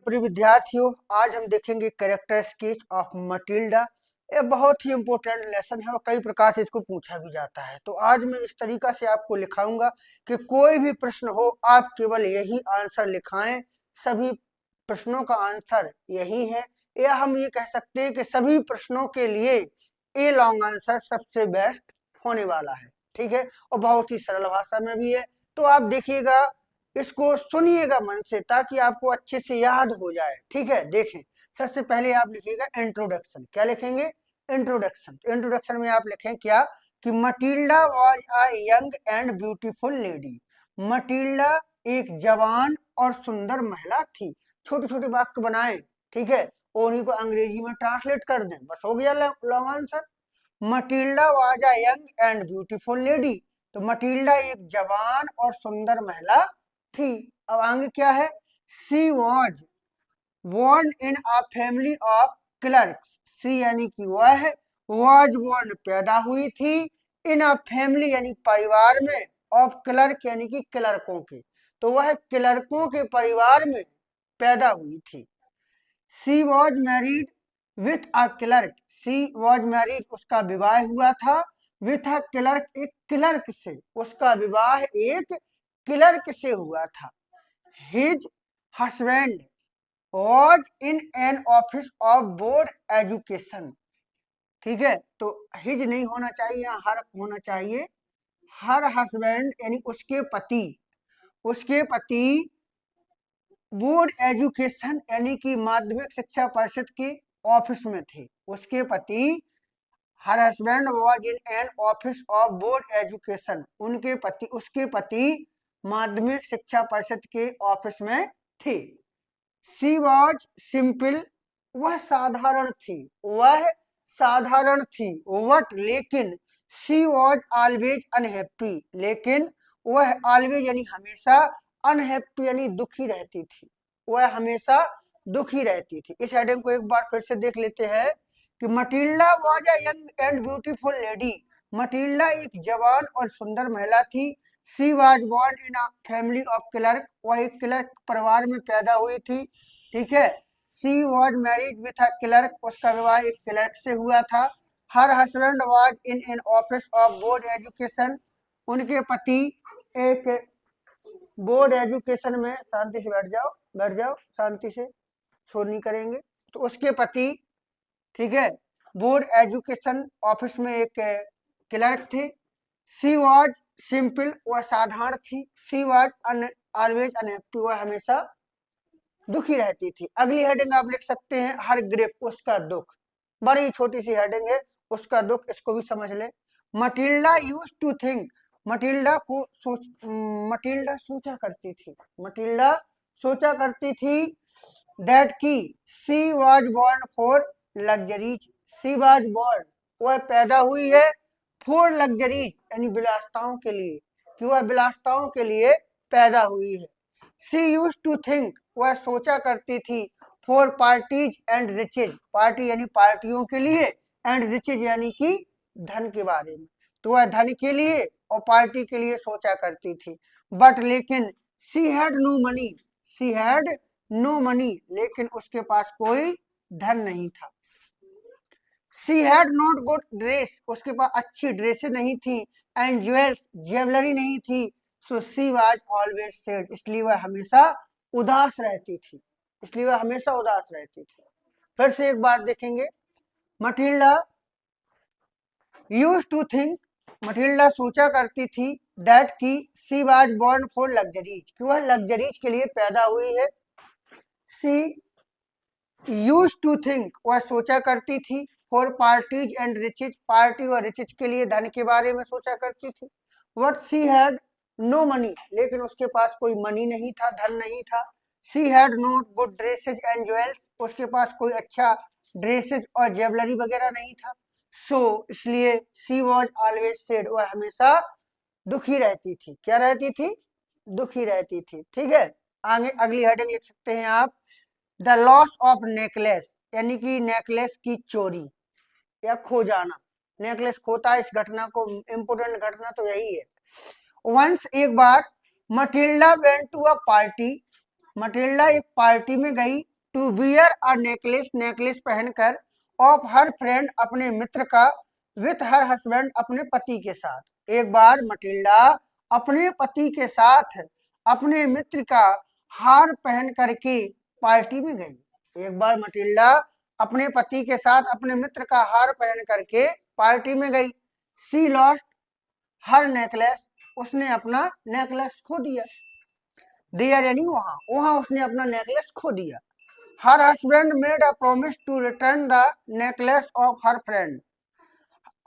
प्रिय विद्यार्थियों, आज हम देखेंगे कैरेक्टर स्केच ऑफ मटिल्डा। ये बहुत ही इंपॉर्टेंट लेसन है और कई प्रकार से इसको पूछा भी जाता है। तो आज मैं इस तरीका से आपको लिखाऊंगा कि कोई भी प्रश्न हो आप केवल यही आंसर लिखाएं। सभी प्रश्नों का आंसर यही है, या हम ये कह सकते हैं कि सभी प्रश्नों के लिए ए लॉन्ग आंसर सबसे बेस्ट होने वाला है। ठीक है, और बहुत ही सरल भाषा में भी है। तो आप देखिएगा, इसको सुनिएगा मन से ताकि आपको अच्छे से याद हो जाए। ठीक है, देखें। सबसे पहले आप लिखिएगा इंट्रोडक्शन। क्या लिखेंगे? इंट्रोडक्शन। इंट्रोडक्शन में आप लिखें क्या कि Matilda was a young and beautiful lady. Matilda एक जवान और सुंदर महिला थी। छोटे छोटे वाक्य बनाएं, ठीक है, और उन्हीं को अंग्रेजी में ट्रांसलेट कर दें, बस हो गया long answer. Matilda was a young and beautiful lady. तो मटिल्डा एक जवान और सुंदर महिला थी। अब आगे क्या है? She was born in a family of clerks. She यानी कि वह, वॉज बोर्न पैदा हुई थी, इन अ फैमिली यानी परिवार में, ऑफ क्लर्क यानी कि क्लर्कों के, तो वह क्लर्कों के परिवार में पैदा हुई थी। She was married with a clerk. She was married उसका विवाह हुआ था, विथ अ क्लर्क एक क्लर्क से, उसका विवाह एक क्लर्क से हुआ था। His husband was in an office of board education. ठीक है, तो हिज नहीं होना चाहिए, हर होना चाहिए। हर हस्बैंड यानी उसके पति, उसके पति बोर्ड एजुकेशन यानी कि माध्यमिक शिक्षा परिषद के ऑफिस में थे। उसके पति, हर husband was in an office of board education, उनके पति, उसके पति माध्यमिक शिक्षा परिषद के ऑफिस में थे। सी वॉज सिंपल, वह साधारण थी, वह साधारण थी। वट लेकिन, सी वॉज ऑलवेज अनहैप्पी, लेकिन वह ऑलवेज यानी हमेशा, अनहैप्पी यानी दुखी रहती थी, वह हमेशा दुखी रहती थी। इस हेडिंग को एक बार फिर से देख लेते हैं कि Matilda was a young and beautiful lady. Matilda एक जवान और सुंदर महिला थी। She was born in a family of clerk, वह एक क्लर्क परिवार में पैदा हुई थी। ठीक है। She was married with a clerk, उसका विवाह एक क्लर्क से हुआ था। Her husband was in an office of board education, उनके पति एक बोर्ड एजुकेशन में, शांति से बैठ जाओ, बैठ जाओ शांति से, शोर नहीं करेंगे। तो उसके पति, ठीक है, बोर्ड एजुकेशन ऑफिस में एक क्लर्क थे। सी वॉज सिंपल, वह साधारण थी। सी वॉज ऑलवेज अनहैप्पी, वह हमेशा दुखी रहती थी। अगली हेडिंग आप लिख सकते हैं हर ग्रेप, उसका दुख। बड़ी छोटी सी हेडिंग है, उसका दुख, इसको भी समझ ले। Matilda use to think, Matilda को मटिल्डा सोचा करती थी, मटिल्डा सोचा करती थी दैट की she was born for luxuries. She was born, वह पैदा हुई है, फॉर लग्जरीज यानी विलासताओं के लिए, कि वह विलासताओं के लिए पैदा हुई है। सी यूज टू थिंक, वह सोचा करती थी, for parties and riches, party यानी पार्टियों के लिए, एंड रिचेज यानी कि धन के बारे में, तो वह धन के लिए और पार्टी के लिए सोचा करती थी। बट लेकिन, she had no money, she had no money, लेकिन उसके पास कोई धन नहीं था। She had not good dress, उसके पास अच्छी ड्रेसें नहीं थी, एंड ज्वेल्स, ज्वेलरी नहीं थी। सो सी वाज ऑलवेज सैड, इसलिए वह हमेशा उदास रहती थी, इसलिए वह हमेशा उदास रहती थी। फिर से एक बार देखेंगे। Matilda use to think, Matilda सोचा करती थी, दैट की she was born for luxuries, कि वह लग्जरीज के लिए पैदा हुई है। सी यूज टू थिंक, वह सोचा करती थी, for parties and riches, party और रिचेज के लिए, धन के बारे में सोचा करती थी। But she had no money, लेकिन उसके पास कोई मनी नहीं था, धन नहीं था। She had not good dresses and jewels, उसके पास कोई अच्छा ड्रेसेज और ज्वेलरी वगैरह नहीं था। सो इसलिए सी वॉज ऑलवेज सैड, वह हमेशा दुखी रहती थी। क्या रहती थी? दुखी रहती थी। ठीक है, आगे अगली हेडिंग लिख सकते हैं आप, द लॉस ऑफ नेकलेस, यानी कि नेकलेस की चोरी या खो जाना। नेकलेस खोता है, इस घटना को, इंपोर्टेंट घटना तो यही है। वंस, एक बार, Matilda went to a party, Matilda एक पार्टी में गई, to wear a necklace, necklace पहनकर, ऑफ हर फ्रेंड, अपने मित्र का, विथ हर हस्बैंड, अपने पति के साथ। एक बार मटिल्डा अपने पति के साथ अपने मित्र का हार पहन करके पार्टी में गई। एक बार मटिल्डा अपने पति के साथ अपने मित्र का हार पहन करके पार्टी में गई। सी लॉस्ट हर नेकलेस, उसने अपना नेकलेस खो दिया। देयर यानी वहां, वहां उसने अपना नेकलेस खो दिया। Her husband made a promise to return the necklace of her friend,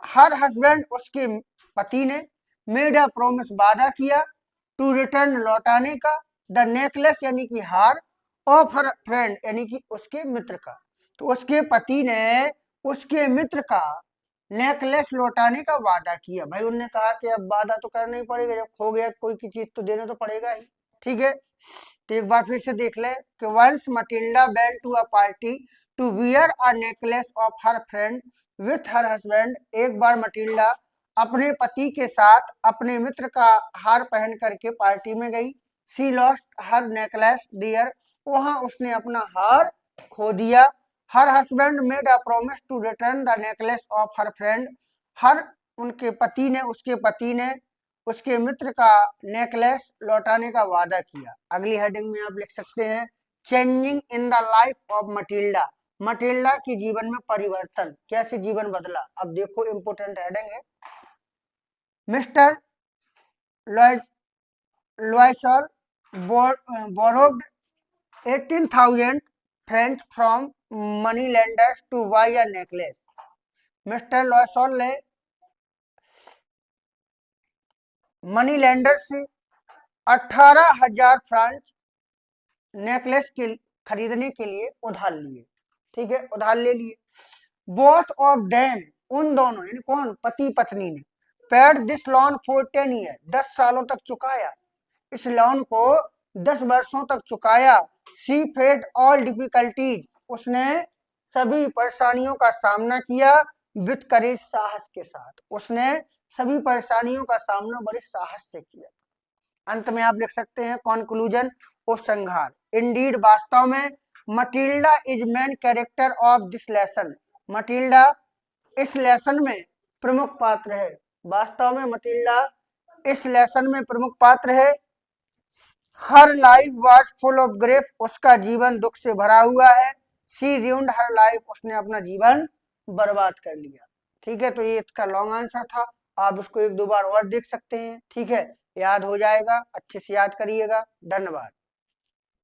her husband उसके पति ने, मेड अ प्रॉमिस वादा किया, टू रिटर्न लौटाने का, द नेकलेस यानी कि हार, ऑफ हर फ्रेंड यानी कि उसके मित्र का। तो उसके पति ने उसके मित्र का नेकलेस लौटाने का वादा किया। भाई उन्होंने कहा कि अब वादा तो करना ही पड़ेगा, जब खो गया कोई की चीज तो देना तो पड़ेगा ही। ठीक है, तो एक बार फिर से देख ले कि once Matilda went to a party to wear a necklace of her friend with her husband. एक बार मटिल्डा अपने पति के साथ अपने मित्र का हार पहन करके पार्टी में गई। She lost her necklace there, वहां उसने अपना हार खो दिया। Her husband made a promise to return the necklace of her friend, her उनके पति ने, उसके पति ने उसके मित्र का नेकलेस लौटाने का वादा किया। अगली हेडिंग में आप लिख सकते हैं changing in the life of Matilda, Matilda के जीवन में परिवर्तन, कैसे जीवन बदला। अब देखो इंपोर्टेंट हेडिंग है, mister Loisel borrowed 18,000 francs from money lenders to buy a necklace. Mister Loisel ने मनी लेंडर से 18,000 फ्रांच नेकलेस के खरीदने के लिए उधार लिए। ठीक है, उधार ले लिए। बोथ ऑफ देम, उन दोनों यानी कौन, पति पत्नी ने, paid this loan for 10 year, 10 सालों तक चुकाया, इस लोन को 10 वर्षों तक चुकाया। शी फेड ऑल डिफिकल्टीज, उसने सभी परेशानियों का सामना किया, विथ करेज, साहस के साथ, उसने सभी परेशानियों का सामना बड़े साहस से किया। अंत में आप लिख सकते हैं कंक्लूजन, उपसंहार। इंडीड, वास्तव में, Matilda is main character of this lesson, Matilda इस लेसन में प्रमुख पात्र है। वास्तव में मटिल्डा इस लेसन में प्रमुख पात्र है। हर life was full of grief, उसका जीवन दुख से भरा हुआ है। शी रूइंड हर लाइफ, उसने अपना जीवन बर्बाद कर लिया। ठीक है, तो ये इसका लॉन्ग आंसर था। आप इसको एक दो बार और देख सकते हैं। ठीक है, याद हो जाएगा, अच्छे से याद करिएगा। धन्यवाद।